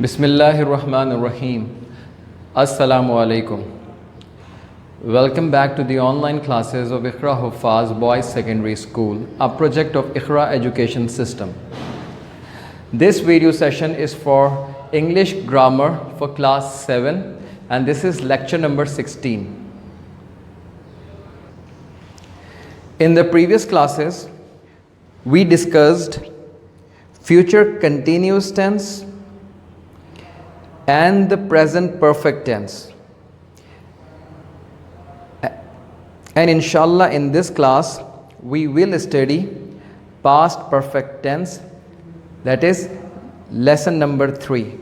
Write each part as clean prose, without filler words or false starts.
Bismillahirrahmanirrahim. Assalamu alaikum. Welcome back to the online classes of Iqra Huffaz Boys Secondary School, a project of Iqra Education System. This video session is for English Grammar for class 7 and this is lecture number 16. In the previous classes, we discussed future continuous tense and the present perfect tense. And inshallah in this class we will study past perfect tense, that is lesson number 3.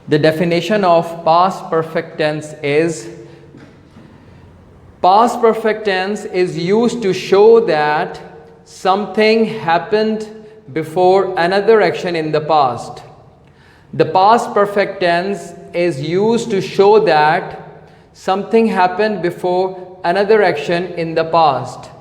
The definition of past perfect tense is: past perfect tense is used to show that something happened before another action in the past. The past perfect tense is used to show that something happened before another action in the past.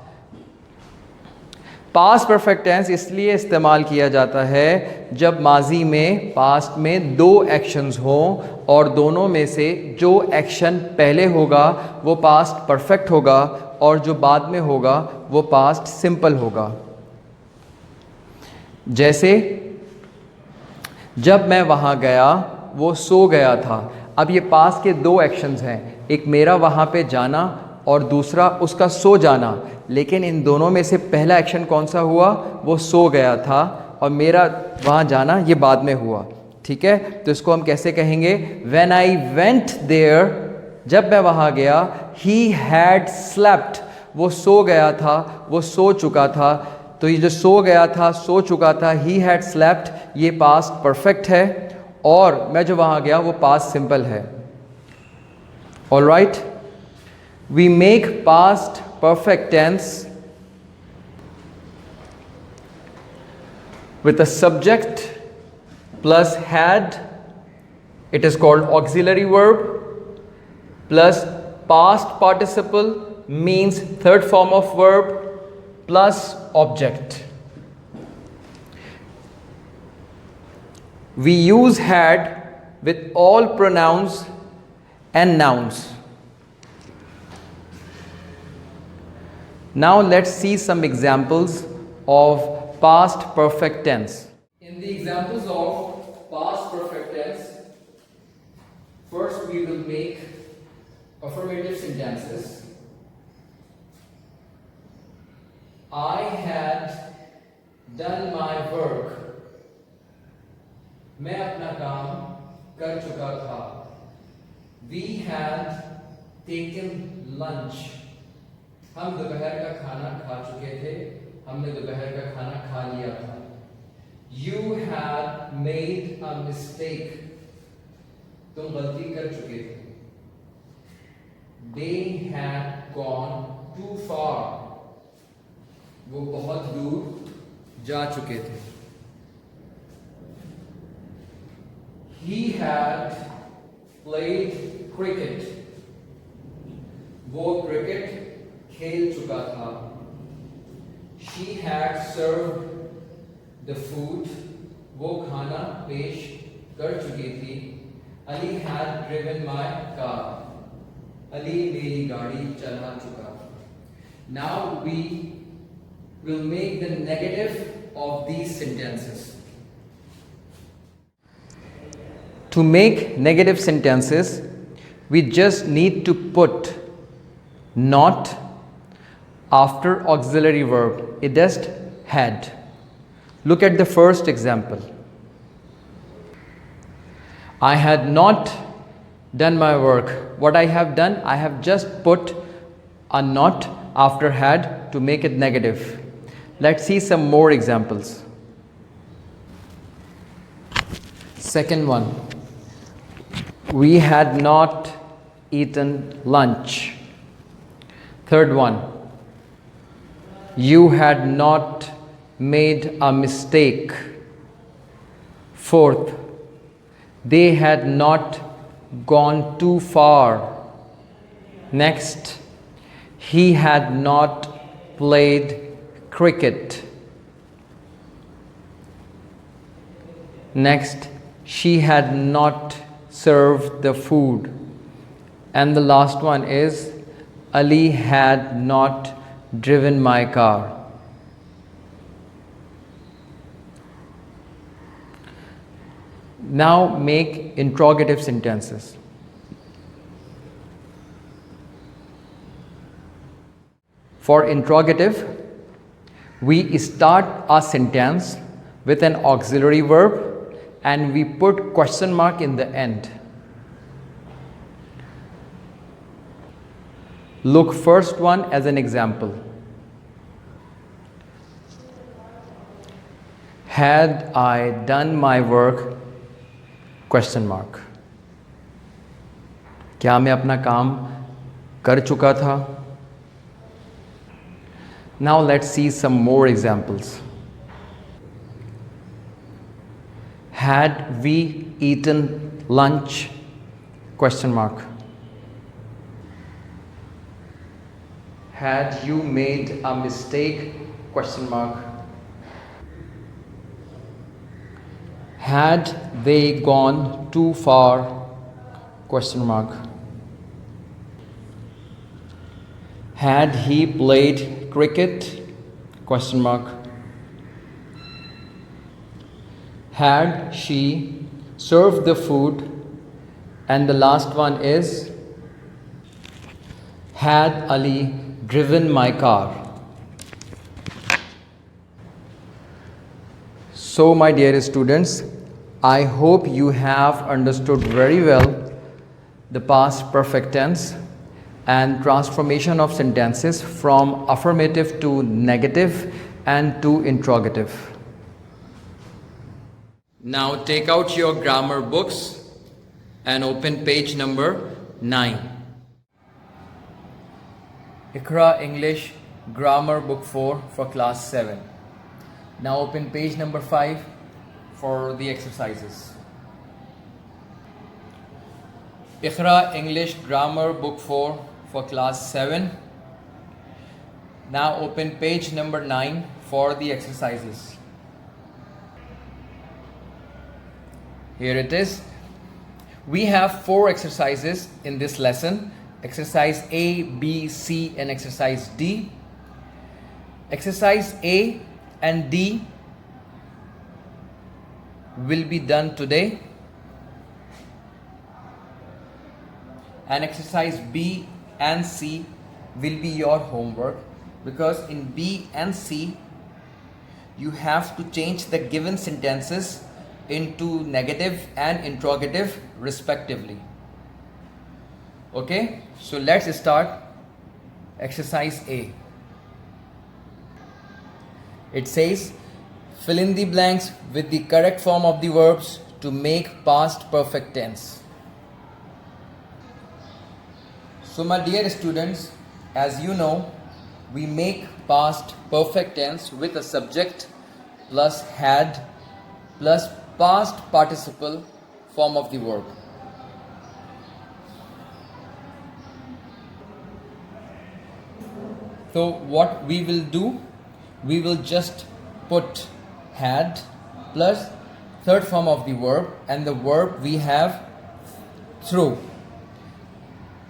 Past perfect tense इसलिए इस्तेमाल किया जाता है जब माजी में past में दो एक्शंस हों और दोनों में से जो एक्शन पहले होगा वो पास्ट परफेक्ट होगा और जो बाद में होगा वो पास्ट सिंपल होगा. जैसे जब मैं वहाँ गया वो सो गया था. अब ये पास्ट के दो एक्शंस हैं, एक मेरा वहाँ पे जाना और दूसरा उसका सो जाना, लेकिन इन दोनों में से पहला एक्शन कौन सा हुआ? वो सो गया था और मेरा वहाँ जाना ये बाद में हुआ. ठीक है, तो इसको हम कैसे कहेंगे? When I went there, जब मैं वहाँ गया, he had slept, वो सो गया था, वो सो चुका था. तो ये जो सो गया था, सो चुका था, he had slept, ये पास्ट परफेक्ट है और मैं जो वहाँ गया वो पास्ट सिंपल है. All right, we make past perfect tense with a subject plus had, it is called auxiliary verb, plus past participle means third form of verb, plus object. We use had with all pronouns and nouns. Now let's see some examples of past perfect tense. In the examples of past perfect tense, first we will make affirmative sentences. I had done my work. मैं अपना काम कर चुका था. We had taken lunch. हम दोपहर का खाना खा चुके थे. हमने दोपहर का खाना खा लिया था. You had made a mistake. तुम गलती कर चुके थे. They had gone too far. वो बहुत दूर जा चुके थे. He had played cricket. वो क्रिकेट खेल चुका था. She had served the food. वो खाना पेश कर चुकी थी. Ali had driven my car. Ali मेरी गाड़ी चला चुका. Now we will make the negative of these sentences. To make negative sentences, we just need to put not after auxiliary verb. It just had. Look at the first example. I had not done my work. What I have done, I have just put a not after had to make it negative. Let's see some more examples. Second one. We had not eaten lunch. Third one. You had not made a mistake. Fourth, they had not gone too far. Next, He had not played cricket. Next, she had not served the food. And the last one is, Ali had not driven my car. Now make interrogative sentences. For interrogative, we start a sentence with an auxiliary verb and we put question mark in the end. Look first one as an example. Had I done my work? Question mark. क्या मैं अपना काम कर चुका था? Now let's see some more examples. Had we eaten lunch? Question mark. Had you made a mistake? Question mark. Had they gone too far? Question mark. Had he played cricket? Question mark. Had she served the food? And the last one is, had Ali driven my car? So my dear students, I hope you have understood very well the past perfect tense and transformation of sentences from affirmative to negative and to interrogative. Now take out your grammar books and open page number 9. Iqra English Grammar Book 4 for class 7. Now open page number 5 for the exercises. Iqra English Grammar Book 4 for class 7. Now open page number 9 for the exercises. Here it is. We have 4 exercises in this lesson. Exercise A, B, C and exercise D. Exercise A and D will be done today. And exercise B and C will be your homework, because in B and C you have to change the given sentences into negative and interrogative respectively. Okay, so let's start exercise A. It says, fill in the blanks with the correct form of the verbs to make past perfect tense. So my dear students, as you know, we make past perfect tense with a subject plus had plus past participle form of the verb. So what we will do, we will just put had plus third form of the verb, and the verb we have threw,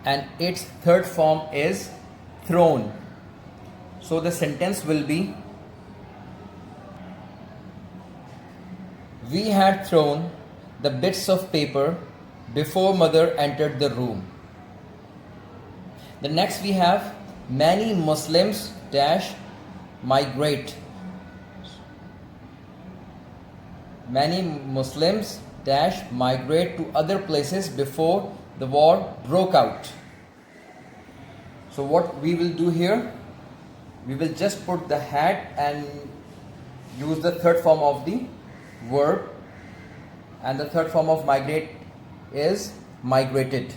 and its third form is thrown. So the sentence will be, we had thrown the bits of paper before mother entered the room. The next we have, many Muslims dash migrate. Many Muslims dash migrate to other places before the war broke out. So what we will do here, we will just put the had and use the third form of the verb, and the third form of migrate is migrated.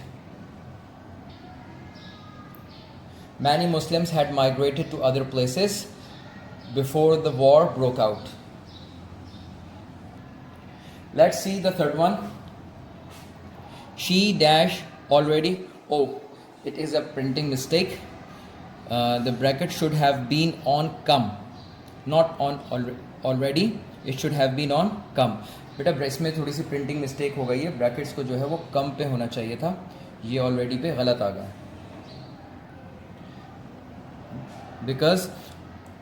Many Muslims had migrated to other places before the war broke out. Let's see the third one. She dash already. Oh, it is a printing mistake. The bracket should have been on come, not on already. It should have been on come. बेटा इसमें थोड़ी सी printing mistake हो गई है, brackets को जो है वो कम पे होना चाहिए था, ये ऑलरेडी पे गलत आ गया, because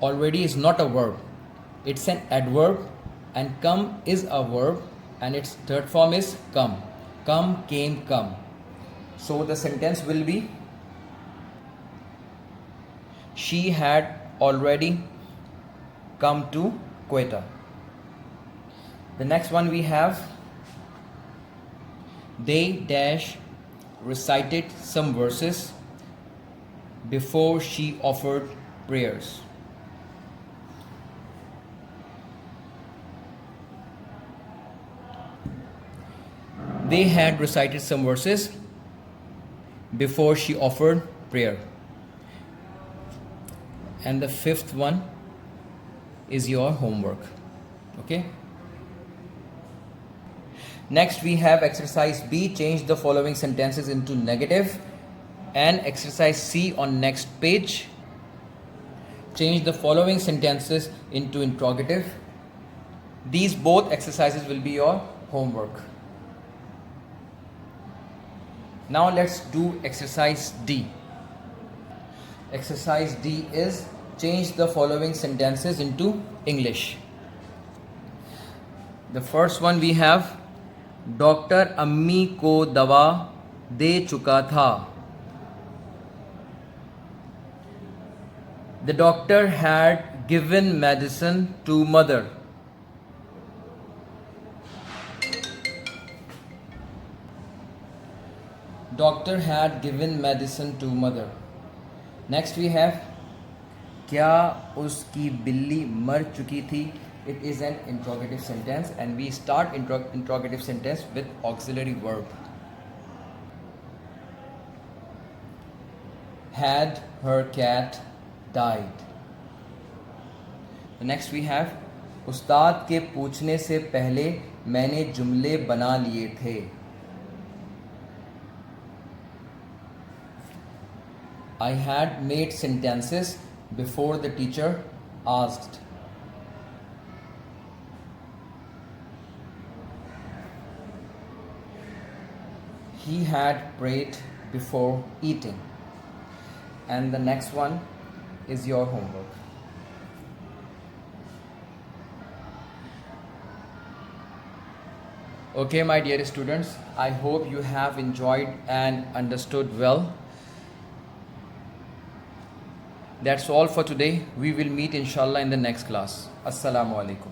already is not a verb, it's an adverb, and come is a verb, and its third form is come. Come, came, come. So the sentence will be, she had already come to Quetta. The next one we have, they dash recited some verses before she offered prayers. They had recited some verses before she offered prayer. And the fifth one is your homework. Okay? Next we have exercise B, change the following sentences into negative, and exercise C on next page, change the following sentences into interrogative. These both exercises will be your homework. Now let's do exercise D. Exercise D is change the following sentences into English. The first one we have, doctor अम्मी को दवा दे चुका था. The doctor had given medicine to mother. Doctor had given medicine to mother. Next we have, क्या उसकी बिल्ली मर चुकी थी. It is an interrogative sentence, and we start interrogative sentence with auxiliary verb. Had her cat died. The next we have, उस्ताद के पूछने से पहले मैंने जुमले बना लिए थे. I had made sentences before the teacher asked. He had prayed before eating. And the next one is your homework. Okay, my dear students, I hope you have enjoyed and understood well. That's all for today. We will meet inshallah in the next class. Assalamu alaikum.